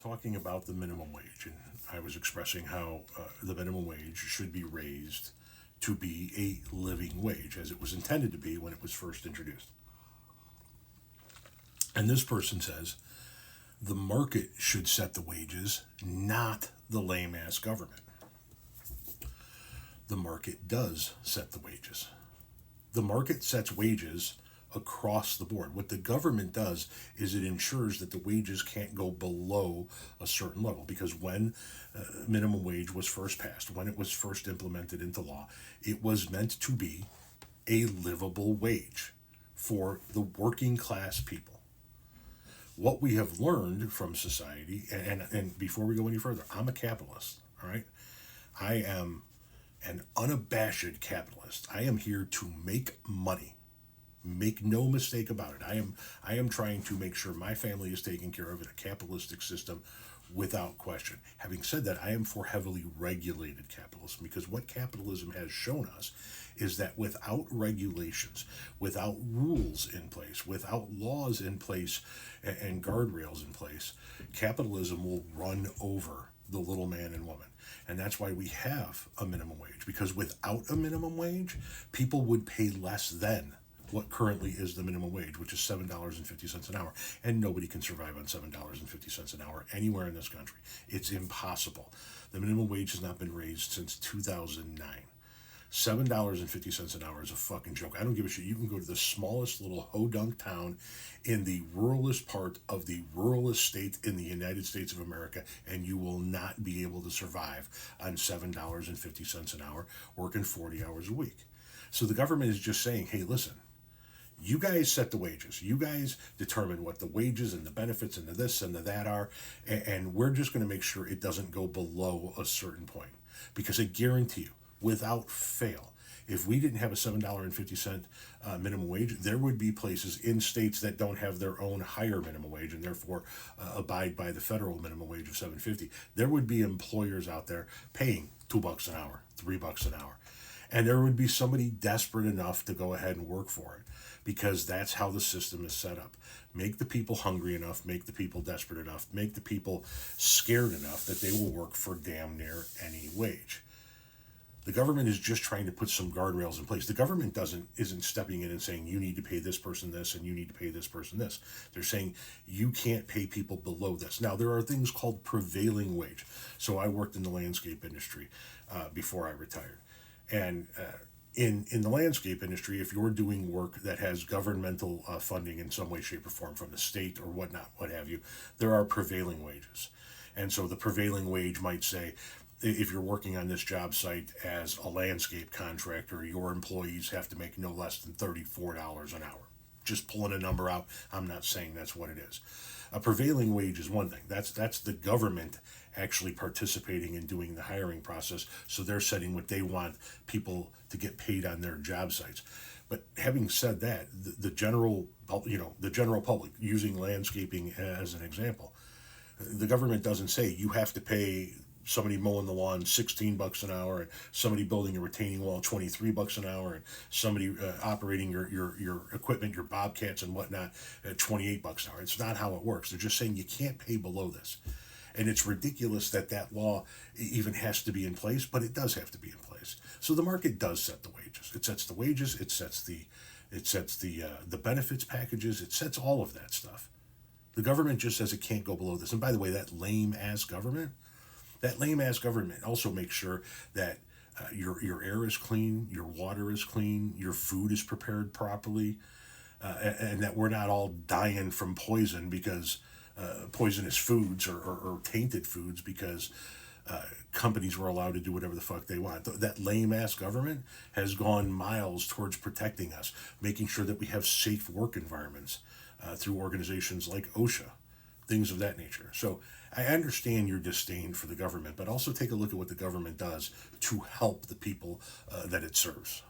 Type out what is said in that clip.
talking about the minimum wage, and I was expressing how the minimum wage should be raised to be a living wage, as it was intended to be when it was first introduced. And this person says the market should set the wages, not the lame ass government. The market does set the wages. The market sets wages across the board. What the government does is it ensures that the wages can't go below a certain level, because when minimum wage was first passed, when it was first implemented into law, it was meant to be a livable wage for the working class people. What we have learned from society, and before we go any further, I'm a capitalist, all right? I am an unabashed capitalist. I am here to make money. Make no mistake about it. I am trying to make sure my family is taken care of in a capitalistic system without question. Having said that, I am for heavily regulated capitalism, because what capitalism has shown us is that without regulations, without rules in place, without laws in place and guardrails in place, capitalism will run over the little man and woman. And that's why we have a minimum wage, because without a minimum wage, people would pay less than what currently is the minimum wage, which is $7.50 an hour. And nobody can survive on $7.50 an hour anywhere in this country. It's impossible. The minimum wage has not been raised since 2009. $7.50 an hour is a fucking joke. I don't give a shit. You can go to the smallest little hodunk town in the ruralest part of the ruralest state in the United States of America, and you will not be able to survive on $7.50 an hour working 40 hours a week. So the government is just saying, hey, listen, you guys set the wages. You guys determine what the wages and the benefits and the this and the that are, and we're just going to make sure it doesn't go below a certain point. Because I guarantee you, without fail, if we didn't have a $7.50 minimum wage, there would be places in states that don't have their own higher minimum wage and therefore abide by the federal minimum wage of $7.50. There would be employers out there paying $2 an hour, $3 an hour. And there would be somebody desperate enough to go ahead and work for it, because that's how the system is set up. Make the people hungry enough, make the people desperate enough, make the people scared enough that they will work for damn near any wage. The government is just trying to put some guardrails in place. The government isn't stepping in and saying you need to pay this person this and you need to pay this person this. They're saying you can't pay people below this. Now, there are things called prevailing wage. So I worked in the landscape industry before I retired. And in the landscape industry, if you're doing work that has governmental funding in some way, shape, or form from the state or whatnot, what have you, there are prevailing wages. And so the prevailing wage might say, if you're working on this job site as a landscape contractor, your employees have to make no less than $34 an hour. Just pulling a number out, I'm not saying that's what it is. A prevailing wage is one thing. That's the government actually participating in doing the hiring process. So they're setting what they want people to get paid on their job sites. But having said that, the general public, using landscaping as an example, the government doesn't say you have to pay somebody mowing the lawn $16 an hour, and somebody building a retaining wall $23 an hour, and somebody operating your equipment, your bobcats and whatnot at $28 an hour. It's not how it works. They're just saying you can't pay below this. And it's ridiculous that law even has to be in place, but it does have to be in place. So the market does set the wages. It sets the wages. It sets the benefits packages. It sets all of that stuff. The government just says it can't go below this. And by the way, that lame ass government also makes sure that your air is clean, your water is clean, your food is prepared properly, and that we're not all dying from poison because poisonous foods or tainted foods because companies were allowed to do whatever the fuck they want. That lame ass government has gone miles towards protecting us, making sure that we have safe work environments through organizations like OSHA, things of that nature. So I understand your disdain for the government, but also take a look at what the government does to help the people that it serves.